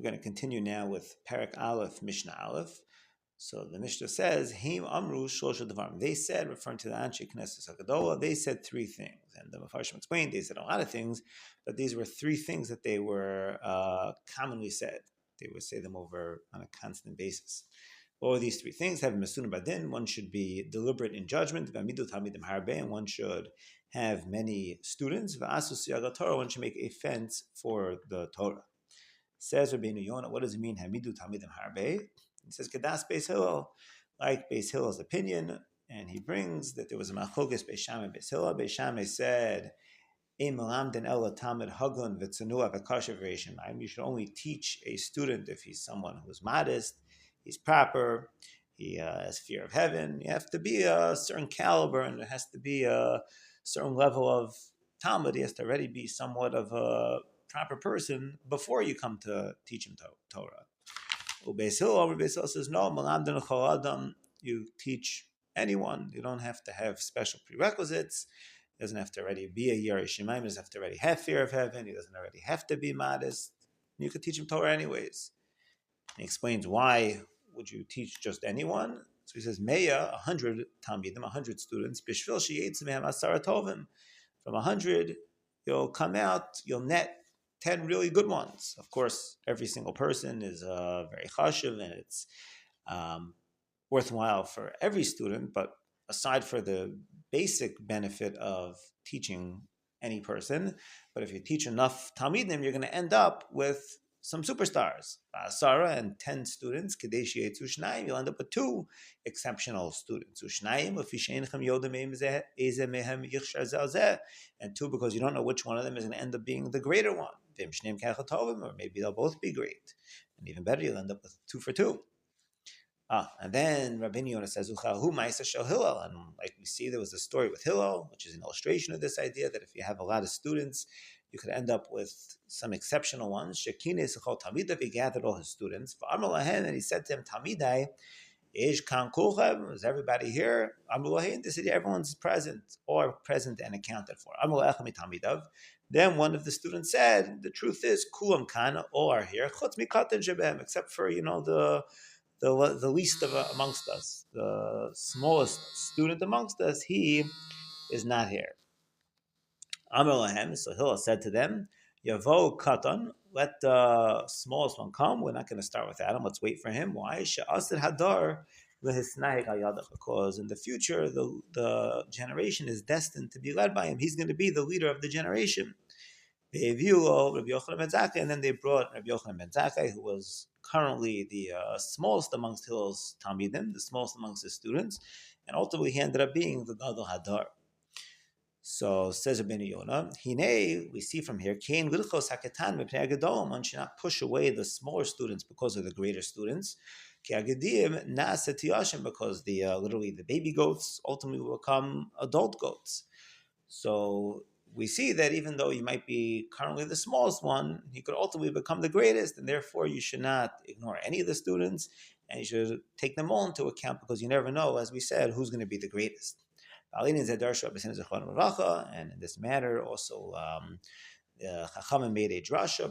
We're going to continue now with Perek Alef, Mishna Alef. So the Mishnah says, Him Amru Shosha Devarim. They said, referring to the Anshe Knesset Hakadola, they said three things. And the Mefarshim explained, they said a lot of things, but these were three things that they were commonly said. They would say them over on a constant basis. What were these three things? Have Mesuna Badin, one should be deliberate in judgment, and one should have many students, one should make a fence for the Torah. Says Rabbeinu Yonah, what does it mean? Hamidu Talmidim Harbe. He says Kedas Beis Hillel, like Beis Hillel's opinion, and he brings that there was a machlokas Beis Shammai Beis Hillel. Beis Shammai said, you should only teach a student if he's someone who's modest, he's proper, he has fear of heaven. You have to be a certain caliber, and there has to be a certain level of Talmud. He has to already be somewhat of a proper person before you come to teach him Torah. Beis Hillel says, no, you teach anyone. You don't have to have special prerequisites. He doesn't have to already be a Yerei Shemaim. He doesn't have to already have fear of heaven. He doesn't already have to be modest. You could teach him Torah anyways. He explains why would you teach just anyone. So he says, Meya, 100 Talmidim, 100 students, Bishvil sheyetzim mehem asara tovim. From 100, you'll come out, you'll net 10 really good ones. Of course, every single person is very chashuv, and it's worthwhile for every student, but aside for the basic benefit of teaching any person, but if you teach enough Talmidim, you're going to end up with some superstars. Sarah and 10 students, Kadeshi Yetzu Shnayim, you'll end up with 2 exceptional students. And 2, because you don't know which one of them is going to end up being the greater one. Or maybe they'll both be great. And even better, you'll end up with 2 for 2. And then Rabbeinu Yonah says, and like we see, there was a story with Hillel, which is an illustration of this idea that if you have a lot of students, you could end up with some exceptional ones. He gathered all his students, and he said to them, Talmidai, is everybody here? They said, everyone's present, or present and accounted for. Then one of the students said, the truth is, kulam kana, all are here, except for, the least of amongst us, the smallest student amongst us, he is not here. So Hillel said to them, Yavo katan, let the smallest one come. We're not going to start with Adam. Let's wait for him. Why? Because in the future, the generation is destined to be led by him. He's going to be the leader of the generation. And then they brought Rabbi Yochanan ben Zakkai, who was currently the smallest amongst Hillel's Talmidim, the smallest amongst his students, and ultimately he ended up being the Gadol Hadar. So says Rabbeinu Yonah, we see from here, one should not push away the smaller students because of the greater students, because literally the baby goats ultimately will become adult goats. So we see that even though you might be currently the smallest one, you could ultimately become the greatest, and therefore you should not ignore any of the students, and you should take them all into account, because you never know, as we said, who's going to be the greatest. And in this matter, also, the Chachamim made a drasha.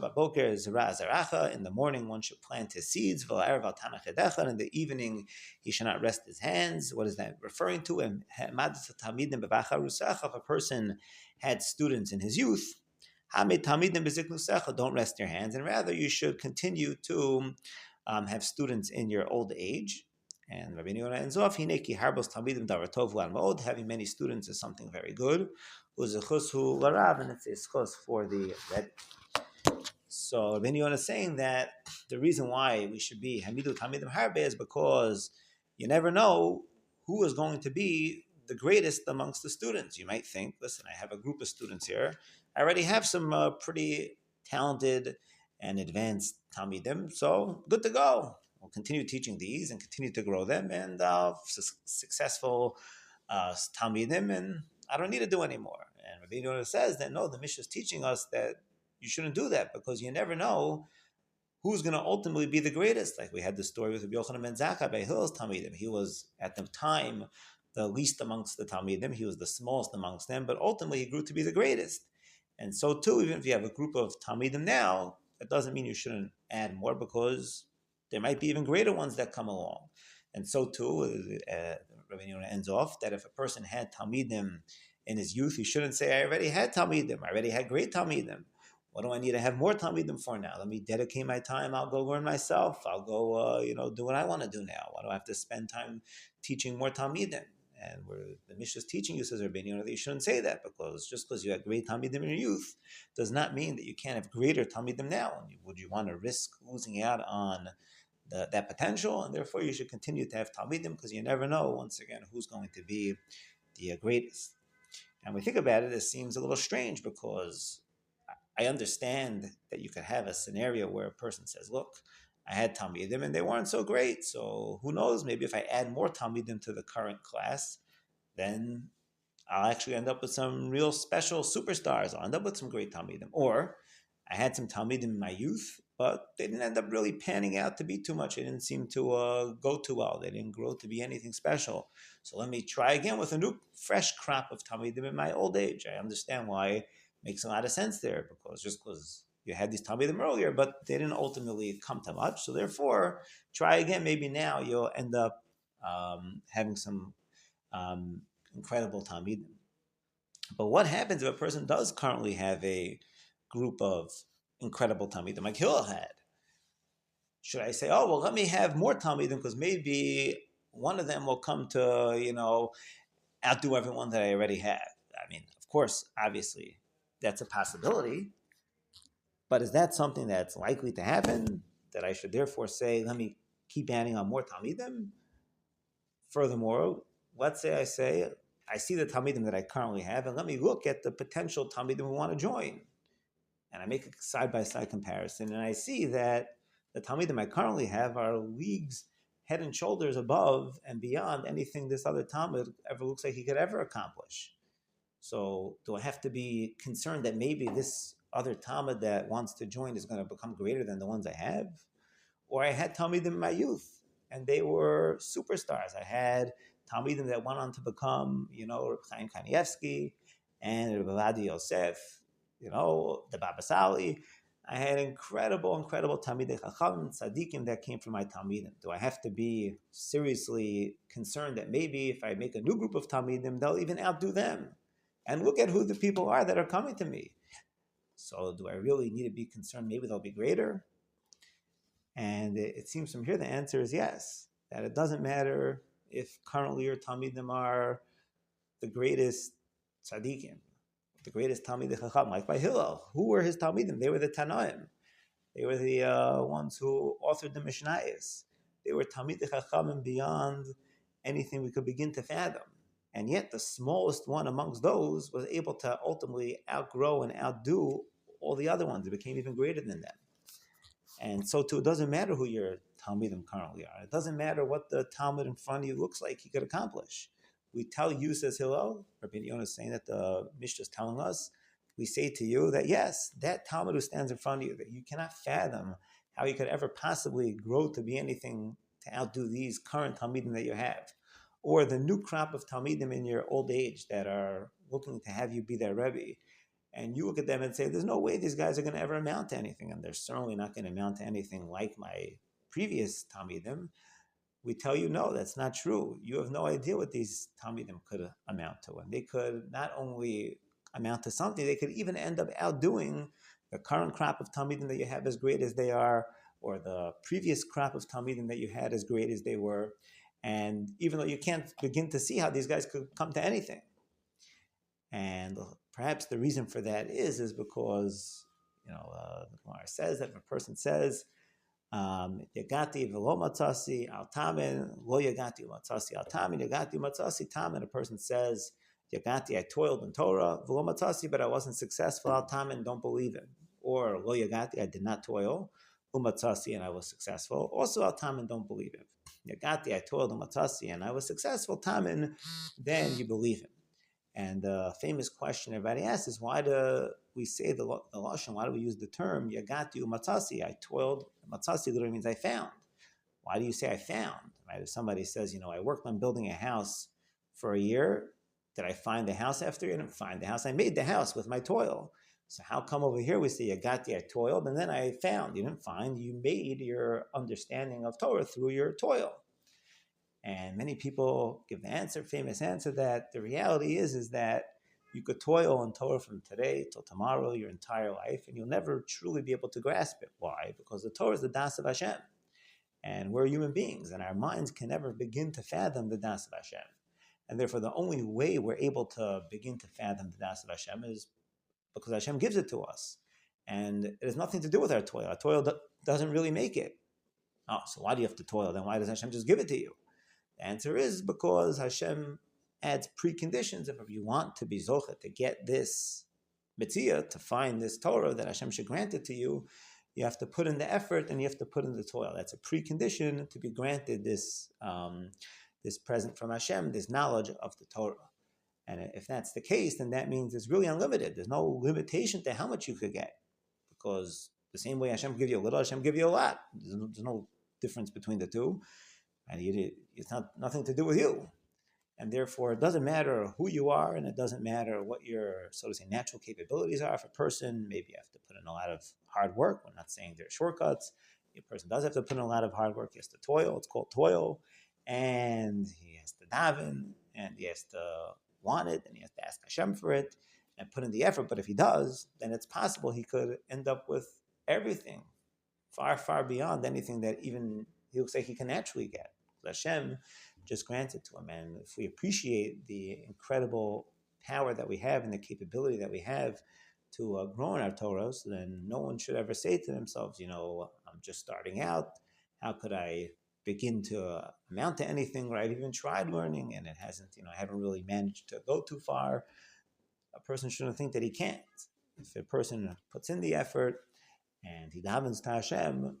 In the morning, one should plant his seeds. In the evening, he should not rest his hands. What is that referring to? If a person had students in his youth, don't rest your hands, and rather you should continue to have students in your old age. And Rabbeinu Yonah ends off, having many students is something very good. And it's a schus for the Rebbe. So Rabbeinu Yonah is saying that the reason why we should be Hamidu Talmidim Harbe is because you never know who is going to be the greatest amongst the students. You might think, listen, I have a group of students here. I already have some pretty talented and advanced Talmidim, so good to go. We'll continue teaching these and continue to grow them, and successful Talmidim, and I don't need to do anymore. And Rabbeinu Yonah says that no, the Mishnah is teaching us that you shouldn't do that, because you never know who's going to ultimately be the greatest. Like we had the story with Rabbi Yochanan ben Zakkai by Hillel's Talmidim. He was at the time the least amongst the Talmidim. He was the smallest amongst them, but ultimately he grew to be the greatest. And so too, even if you have a group of Talmidim now, That doesn't mean you shouldn't add more, because there might be even greater ones that come along. And so too, Rabbeinu Yonah ends off that if a person had Talmidim in his youth, he shouldn't say, I already had Talmidim, I already had great Talmidim. What do I need to have more Talmidim for now? Let me dedicate my time. I'll go learn myself. I'll go, do what I want to do now. Why do I have to spend time teaching more Talmidim? And where the Mishna is teaching you, says Rabbeinu Yonah, that you shouldn't say that, because just because you had great Talmidim in your youth does not mean that you can't have greater Talmidim now. Would you want to risk losing out on that potential? And therefore, you should continue to have Talmidim, because you never know, once again, who's going to be the greatest. And when we think about it, it seems a little strange, because I understand that you could have a scenario where a person says, look, I had Talmidim and they weren't so great. So who knows, maybe if I add more Talmidim to the current class, then I'll actually end up with some real special superstars. I'll end up with some great Talmidim. Or I had some Talmidim in my youth, but they didn't end up really panning out to be too much. They didn't seem to go too well. They didn't grow to be anything special. So let me try again with a new, fresh crop of Talmidim in my old age. I understand why it makes a lot of sense there, because you had these Talmidim earlier, but they didn't ultimately come to much. So therefore, try again. Maybe now you'll end up having some incredible Talmidim. But what happens if a person does currently have a group of incredible Talmidim like Hillel had? Should I say, oh, well, let me have more Talmidim, because maybe one of them will come to, outdo everyone that I already have? I mean, of course, obviously, that's a possibility. But is that something that's likely to happen, that I should therefore say, let me keep adding on more Talmidim? Furthermore, let's say I see the Talmidim that I currently have, and let me look at the potential Talmidim who want to join. And I make a side-by-side comparison, and I see that the Talmidim I currently have are leagues, head and shoulders above and beyond anything this other Talmid ever looks like he could ever accomplish. So do I have to be concerned that maybe this other Talmid that wants to join is going to become greater than the ones I have? Or I had Talmidim in my youth, and they were superstars. I had Talmidim that went on to become, Chaim Kanievsky and Rabbi Yosef, the Baba Sali. I had incredible Talmidei Chacham, Tzaddikim that came from my Talmidim. Do I have to be seriously concerned that maybe if I make a new group of Talmidim, they'll even outdo them? And look at who the people are that are coming to me. So do I really need to be concerned maybe they'll be greater? And it seems from here the answer is yes, that it doesn't matter if currently your Talmidim are the greatest tzaddikim, the greatest Talmidei Chacham, like by Hillel. Who were his Talmidim? They were the Tanaim. They were the ones who authored the Mishnayos. They were Talmidei Chacham beyond anything we could begin to fathom. And yet the smallest one amongst those was able to ultimately outgrow and outdo all the other ones. It became even greater than them. And so too, it doesn't matter who your Talmidim currently are. It doesn't matter what the Talmud in front of you looks like he could accomplish. We tell you, says Hillel, Rabbeinu Yonah is saying that the Mishna is telling us, we say to you that yes, that Talmud who stands in front of you, that you cannot fathom how he could ever possibly grow to be anything to outdo these current Talmidim that you have, or the new crop of Talmidim in your old age that are looking to have you be their Rebbe. And you look at them and say, there's no way these guys are going to ever amount to anything, and they're certainly not going to amount to anything like my previous Talmidim. We tell you, no, that's not true. You have no idea what these Talmidim could amount to. And they could not only amount to something, they could even end up outdoing the current crop of Talmidim that you have, as great as they are, or the previous crop of Talmidim that you had, as great as they were. And even though you can't begin to see how these guys could come to anything. And perhaps the reason for that is because, the Gemara says that if a person says, Yagati v'lo matzasi al tamin, lo yagati matzasi al tamin, yagati matzasi tamin. A person says, Yagati, I toiled in Torah, v'lo matzasi, but I wasn't successful, al tamin, don't believe him. Or lo yagati, I did not toil, umatzasi, and I was successful, also al tamin, don't believe him. Yagati, I toiled umatzasi, and I was successful, tamin, then you believe him. And the famous question everybody asks is, why do we say the Lashon? Why do we use the term Yagati umatzasi? I toiled. Matzasi literally means I found. Why do you say I found? Right? If somebody says, I worked on building a house for a year, did I find the house after? I didn't find the house. I made the house with my toil. So how come over here we say Yagati, I toiled, and then I found? You didn't find, you made your understanding of Torah through your toil. And many people give the answer, famous answer, that the reality is that you could toil on Torah from today till tomorrow, your entire life, and you'll never truly be able to grasp it. Why? Because the Torah is the Das of Hashem. And we're human beings, and our minds can never begin to fathom the Das of Hashem. And therefore, the only way we're able to begin to fathom the Das of Hashem is because Hashem gives it to us. And it has nothing to do with our toil. Our toil doesn't really make it. Oh, so why do you have to toil? Then why does Hashem just give it to you? The answer is because Hashem adds preconditions. If you want to be Zocha, to get this Mitzvah, to find this Torah that Hashem should grant it to you, you have to put in the effort and you have to put in the toil. That's a precondition to be granted this present from Hashem, this knowledge of the Torah. And if that's the case, then that means it's really unlimited. There's no limitation to how much you could get. Because the same way Hashem give you a little, Hashem give you a lot. There's no difference between the two. And it's nothing to do with you. And therefore, it doesn't matter who you are, and it doesn't matter what your, so to say, natural capabilities are. If a person, maybe you have to put in a lot of hard work. We're not saying there are shortcuts. A person does have to put in a lot of hard work. He has to toil. It's called toil. And he has to daven, and he has to want it, and he has to ask Hashem for it, and put in the effort. But if he does, then it's possible he could end up with everything far, far beyond anything that even he looks like he can naturally get. Hashem just grants it to him. And if we appreciate the incredible power that we have and the capability that we have to grow in our Torahs, then no one should ever say to themselves, I'm just starting out. How could I begin to amount to anything where I've even tried learning and it hasn't, I haven't really managed to go too far. A person shouldn't think that he can't. If a person puts in the effort and he davens to Hashem,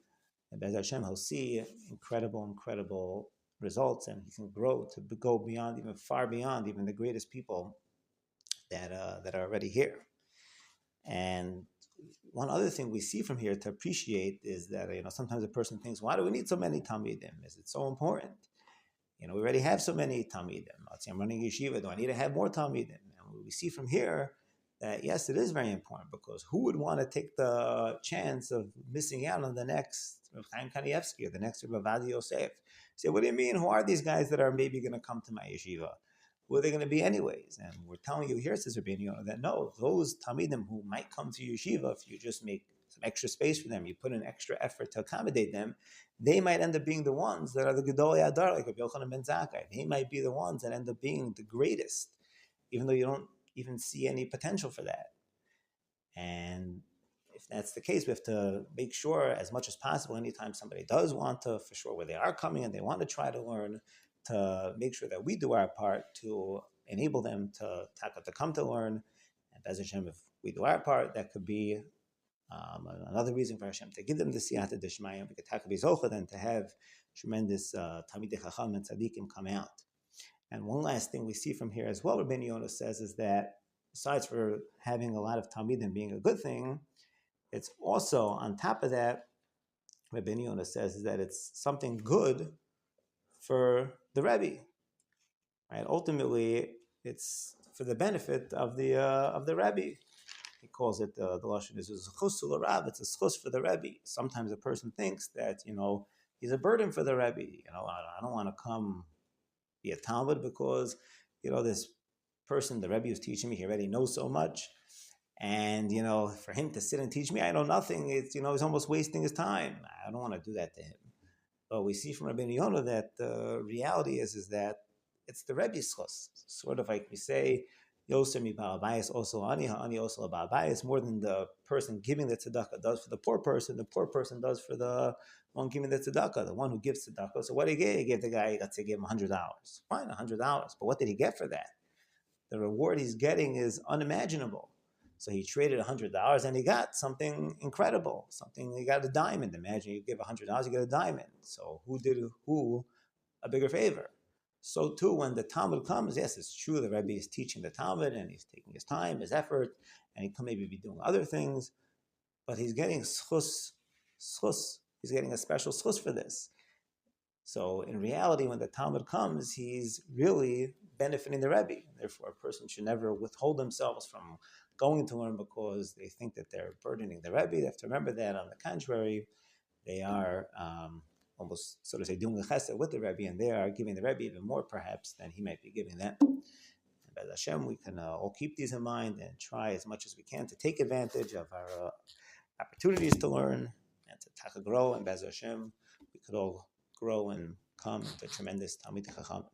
and Bez Hashem, he'll see incredible results, and he can grow to go beyond, even far beyond, even the greatest people that are already here. And one other thing we see from here to appreciate is that sometimes a person thinks, why do we need so many Talmidim? Is it so important? We already have so many Talmidim. Let's say I'm running yeshiva. Do I need to have more Talmidim? And we see from here that yes, it is very important, because who would want to take the chance of missing out on the next Rav Chaim Kanievsky or the next Rav Adi Yosef? Say, what do you mean? Who are these guys that are maybe going to come to my yeshiva? Who are they going to be anyways? And we're telling you here, says Rabbeinu Yonah, that no, those Talmidim who might come to yeshiva, if you just make some extra space for them, you put in extra effort to accommodate them, they might end up being the ones that are the Gedolei Adar, like Rabbi Yochanan ben Zakkai. They might be the ones that end up being the greatest, even though you don't even see any potential for that. And if that's the case, we have to make sure as much as possible, anytime somebody does want to, for sure, where they are coming and they want to try to learn, to make sure that we do our part to enable them to come to learn. And as Hashem, if we do our part, that could be another reason for Hashem to give them the siyata d'shmaya, we could be zocha, then to have tremendous Talmidei Chacham and tzaddikim come out. And one last thing we see from here as well, Rabbeinu Yonah says, is that besides for having a lot of Talmidim being a good thing, it's also, on top of that, Rabbeinu Yonah says, is that it's something good for the Rebbe. Right? Ultimately, it's for the benefit of the Rebbe. He calls it, the Lashon is a schus l'Rav, it's a schus for the Rebbe. Sometimes a person thinks that, he's a burden for the Rebbe. I don't want to come be a Talmud because, this person, the Rebbe who's teaching me, he already knows so much. And, for him to sit and teach me, I know nothing. It's, he's almost wasting his time. I don't want to do that to him. But we see from Rabbeinu Yonah that the reality is that it's the Rebbe's schus. Sort of like we say, Yosem mi ba'al bayis also ani, ha'ani also ba'al bayis. More than the person giving the tzedakah does for the poor person does for the one giving the tzedakah, the one who gives tzedakah. So what did he get? He gave the guy, let's say, gave him $100. Fine, $100. But what did he get for that? The reward he's getting is unimaginable. So he traded $100 and he got something incredible. He got a diamond. Imagine you give $100, you get a diamond. So who did who a bigger favor? So too, when the Talmud comes, yes, it's true, the Rebbe is teaching the Talmud and he's taking his time, his effort, and he could maybe be doing other things, but he's getting schus. He's getting a special schus for this. So in reality, when the Talmud comes, he's really benefiting the Rebbe. Therefore, a person should never withhold themselves from going to learn because they think that they're burdening the Rebbe. They have to remember that, on the contrary, they are almost, so to say, doing the chesed with the Rebbe, and they are giving the Rebbe even more, perhaps, than he might be giving them. And by Hashem, we can all keep these in mind and try as much as we can to take advantage of our opportunities to learn and to grow. And by Hashem, we could all grow and come to tremendous Talmidei Chacham.